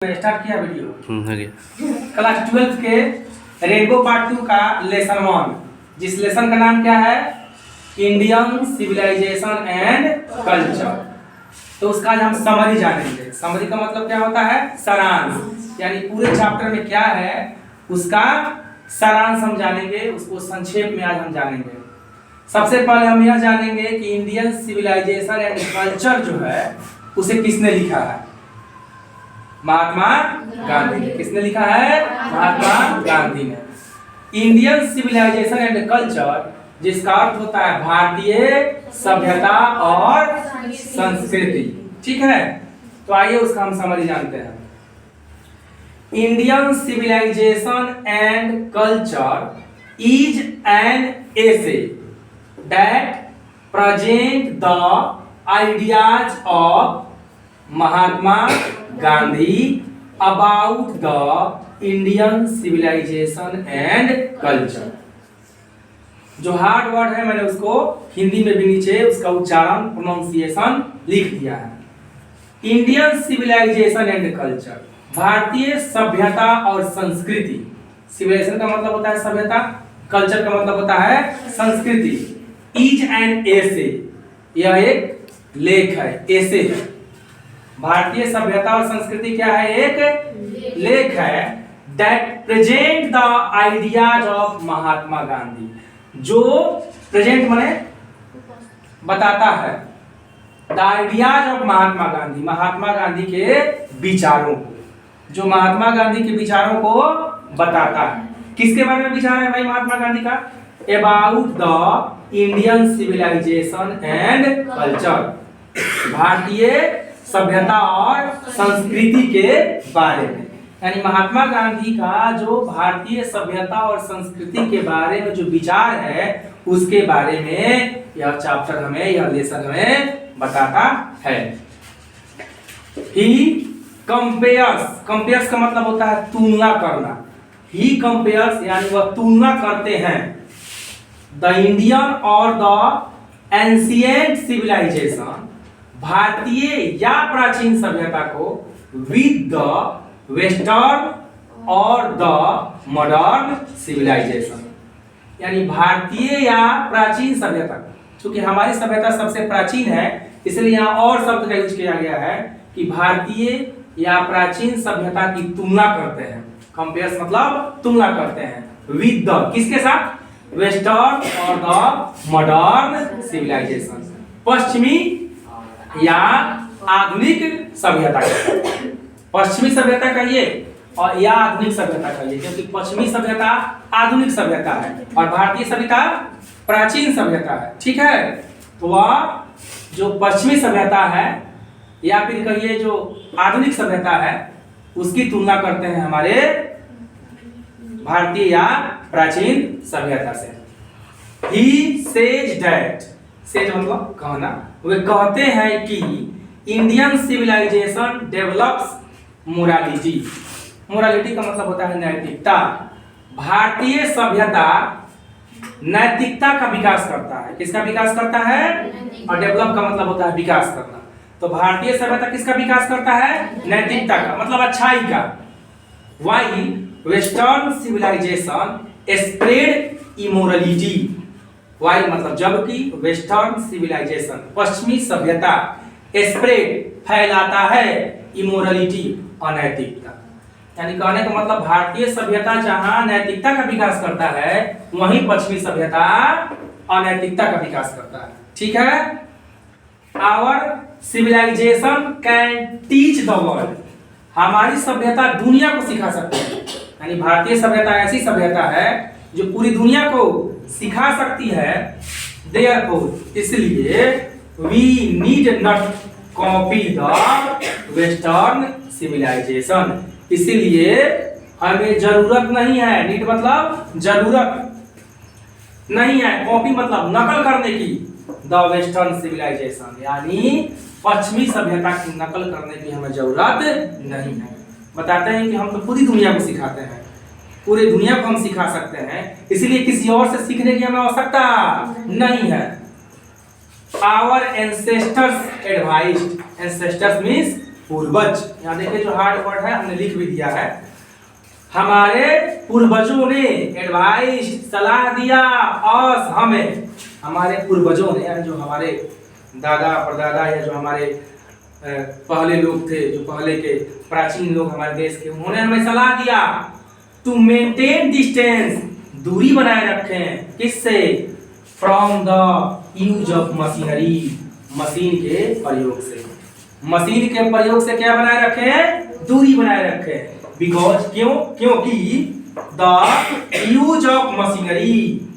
Start किया video हो गया। क्लास 12 के रेनबो पार्ट 2 का लेसन 1, जिस लेसन का नाम क्या है, इंडियन सिविलाइजेशन एंड कल्चर। तो उसका आज हम समरी जानेंगे। समरी का मतलब क्या होता है, सारांश, यानी पूरे चैप्टर में क्या है उसका सारांश हम जानेंगे, उसको संक्षेप में आज हम जानेंगे। सबसे पहले हम यह जानेंगे कि इंडियन सिविलाइजेशन एंड कल्चर जो है उसे किसने लिखा है। महात्मा गांधी ने। किसने लिखा है? महात्मा गांधी ने। इंडियन सिविलाइजेशन एंड कल्चर, जिसका अर्थ होता है भारतीय सभ्यता और संस्कृति। ठीक है, तो आइए उसका हम समरी जानते हैं। Indian civilization and culture is an essay that present the ideas of Mahatma Gandhi about the Indian civilization and culture. जो हार्ड वर्ड है मैंने उसको हिंदी में भी नीचे उसका उच्चारण प्रोनाउंसिएशन लिख दिया है। इंडियन सिविलाइजेशन एंड कल्चर, भारतीय सभ्यता और संस्कृति। सिविलाइजेशन का मतलब होता है सभ्यता, कल्चर का मतलब होता है संस्कृति। इज एन एसे, यह एक लेख है, एसे है। भारतीय सभ्यता और संस्कृति क्या है? एक लेख है। That present the ideas of Mahatma Gandhi, जो प्रेजेंट माने बताता है, the ideas of Mahatma Gandhi, Mahatma Gandhi के विचारों को, जो महात्मा गांधी के विचारों को बताता है। किसके बारे में विचार है भाई महात्मा गांधी का? About the Indian civilization and culture, भारतीय सभ्यता और संस्कृति के बारे में। यानी महात्मा गांधी का जो भारतीय सभ्यता और संस्कृति के बारे में जो विचार है उसके बारे में यह चैप्टर हमें, यह लेसन हमें बताता है। ही कंपेयर्स, कंपेयर्स का मतलब होता है तुलना करना। ही कंपेयर्स यानी वह तुलना करते हैं द इंडियन और द एंशिएंट सिविलाइजेशन, भारतीय या प्राचीन सभ्यता को, विद द वेस्टर्न और द मॉडर्न सिविलाइजेशन, यानी भारतीय या प्राचीन सभ्यता। क्योंकि हमारी सभ्यता सबसे प्राचीन है इसलिए यहाँ और शब्द का यूज किया गया है कि भारतीय या प्राचीन सभ्यता की तुलना करते हैं। कंपेयर्स मतलब तुलना करते हैं, विद द, किसके साथ? वेस्टर्न और द मॉडर्न सिविलाइजेशन, पश्चिमी या आधुनिक सभ्यता का। पश्चिमी सभ्यता का ये और या आधुनिक सभ्यता का ये, क्योंकि पश्चिमी सभ्यता आधुनिक सभ्यता है और भारतीय सभ्यता प्राचीन सभ्यता है। ठीक है, तो वह जो पश्चिमी सभ्यता है या फिर कहिए जो आधुनिक सभ्यता है उसकी तुलना करते हैं हमारे भारतीय या प्राचीन सभ्यता से। ही सेज दैट, सेज मतलब कहना, वे कहते हैं कि Indian civilization develops morality, morality का मतलब होता है नैतिकता। भारतीय सभ्यता नैतिकता का विकास करता है। किसका विकास करता है? और डेवलप का मतलब होता है विकास करना। तो भारतीय सभ्यता किसका विकास करता है? नैतिकता का, मतलब अच्छाई का। While western civilization spread immorality, while मतलब जबकि वेस्टर्न सिविलाइजेशन पश्चिमी सभ्यता स्प्रेड फैलाता है इमोरलिटी अनैतिकता। यानी कहने का मतलब भारतीय सभ्यता जहां नैतिकता का विकास करता है वहीं पश्चिमी सभ्यता अनैतिकता का विकास करता है। ठीक है, our civilization can teach the world, हमारी सभ्यता दुनिया को सिखा सकती है। यानी भारतीय सभ्यता ऐसी सभ्यता है जो पूरी दुनिया को सिखा सकती है। Therefore, इसलिए we need not copy the western civilization, इसलिए हमें जरूरत नहीं है, नीड मतलब जरूरत नहीं है, कॉपी मतलब नकल करने की, द वेस्टर्न सिविलाइजेशन यानी पश्चिमी सभ्यता की नकल करने की हमें जरूरत नहीं है। बताते हैं कि हम तो पूरी दुनिया को सिखाते हैं, पूरी दुनिया को हम सिखा सकते हैं, इसलिए किसी और से सीखने की हमें आवश्यकता नहीं है। Our ancestors advised, ancestors means पूर्वज, यहाँ देखिए जो हार्ड वर्ड है हमने लिख भी दिया है। हमारे पूर्वजों ने एडवाइस सलाह दिया और हमें, हमारे पूर्वजों ने यानी जो हमारे दादा परदादा या जो हमारे पहले लोग थे, जो पहले के प्राचीन लोग हमारे देश के, उन्होंने हमें सलाह दिया टू मेंटेन डिस्टेंस, दूरी बनाए रखें। किससे? From the use of machinery, machine के प्रयोग से। मशीन के प्रयोग से क्या बनाए रखें? दूरी बनाए रखें। बिकॉज क्यों? क्योंकि the use of machinery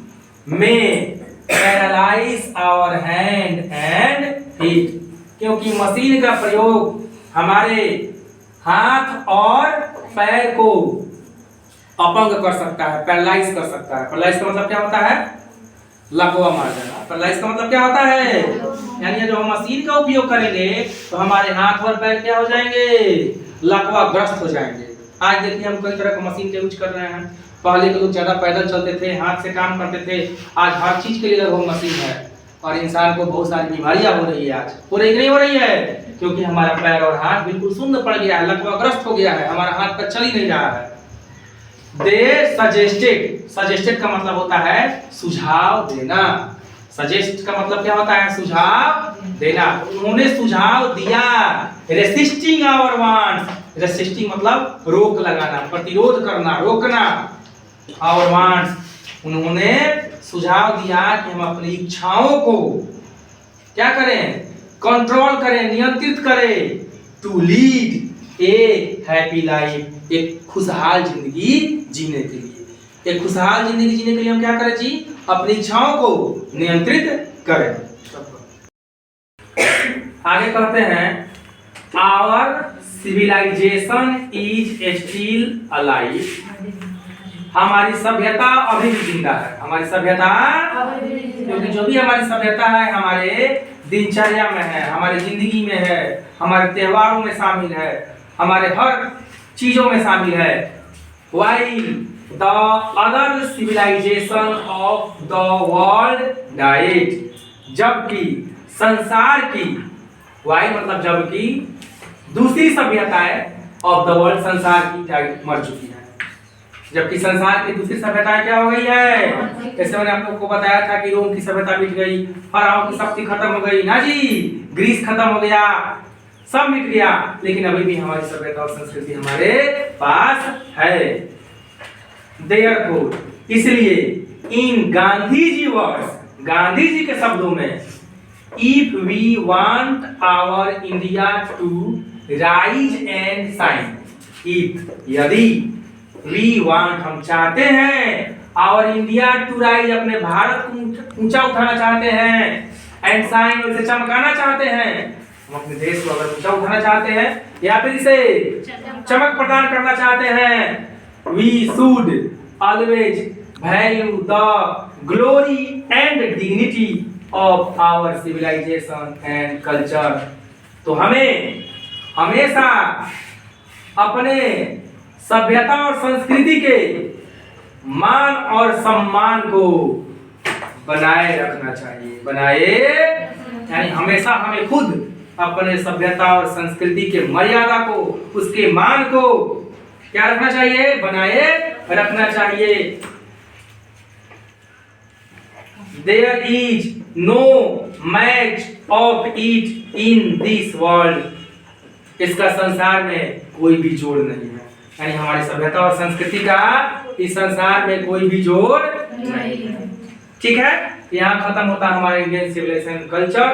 may paralyse our hand and feet, क्योंकि मशीन का प्रयोग हमारे हाथ और पैर को अपंग कर सकता है, पैरालाइज कर सकता है। पैरालाइज का मतलब क्या होता है? लकवा मार देना। पैरालाइज का मतलब क्या होता है? यानी जो हम मशीन का उपयोग करेंगे तो हमारे हाथ और पैर क्या हो जाएंगे? लकवा ग्रस्त हो जाएंगे। आज देखिए हम कई तरह का मशीन का यूज कर रहे हैं। पहले के लोग ज्यादा पैदल चलते थे, हाथ से काम करते थे। आज हर चीज के लिए लगभग मशीन है और इंसान को बहुत सारी बीमारियां हो रही है। आज हो रही नहीं हो रही है? क्योंकि हमारा पैर और हाथ बिल्कुल शून्य पड़ गया है, लकवाग्रस्त हो गया है, हमारा हाथ पैर चल ही नहीं रहा है। दे सजेस्टेड, सजेस्टेड का मतलब होता है सुझाव देना। सजेस्ट का मतलब क्या होता है? सुझाव देना। उन्होंने सुझाव दिया। रेसिस्टिंग आवर वांट्स, रेसिस्टिंग मतलब रोक लगाना, प्रतिरोध करना, रोकना। आवर वांट्स, उन्होंने सुझाव दिया कि हम अपनी इच्छाओं को क्या करें? कंट्रोल करें, नियंत्रित करें। To lead a happy life, एक खुशहाल जिंदगी जीने के लिए। एक खुशहाल जिंदगी जीने के लिए हम क्या करें जी? अपनी इच्छाओं को नियंत्रित करें। आगे कहते हैं our civilization is still alive, हमारी सभ्यता अभी भी जिंदा है। हमारी सभ्यता, क्योंकि जो भी हमारी सभ्यता है हमारे दिनचर्या में है, हमारी जिंदगी में है, हमारे त्योहारों में शामिल है, हमारे हर चीजों में शामिल है। While the other civilization of the world died, जबकि संसार की, while मतलब जबकि, दूसरी सभ्यताएं ऑफ द वर्ल्ड, संसार की मर चुकी है। जबकि संसार की दूसरी सभ्यताएं क्या हो गई है? जैसे मैंने आप लोग को बताया था कि रोम की सभ्यता मिट गई, फराओ की शक्ति खत्म हो गई ना जी, ग्रीस खत्म हो गया, सब मिट गया, लेकिन अभी भी हमारी सभ्यता और संस्कृति हमारे पास है। Therefore, इसलिए इन गांधी जी वर्ड्स, गांधी जी के शब्दों में, if we want our India to rise and shine, if यदि, वी वांट हम चाहते हैं, आवर इंडिया टू राइज अपने भारत को ऊंचा उठाना चाहते हैं, एंड शाइन उसे चमकाना चाहते हैं, हम अपने देश को अगर ऊंचा उठाना चाहते हैं या फिर इसे चमक प्रदान करना चाहते हैं, we should always value the glory and dignity of our civilization and culture। तो हमें हमेशा अपने सभ्यता और संस्कृति के मान और सम्मान को बनाए रखना चाहिए। बनाए यानी हमेशा हमें खुद अपने सभ्यता और संस्कृति के मर्यादा को, उसके मान को क्या रखना चाहिए? बनाए रखना चाहिए। There is no match of it in this world, इसका संसार में कोई भी जोड़ नहीं है। यानी हमारी सभ्यता और संस्कृति का इस संसार में कोई भी जोड़ नहीं है। ठीक है, यहाँ खत्म होता है हमारा इंडियन सिविलाइजेशन कल्चर।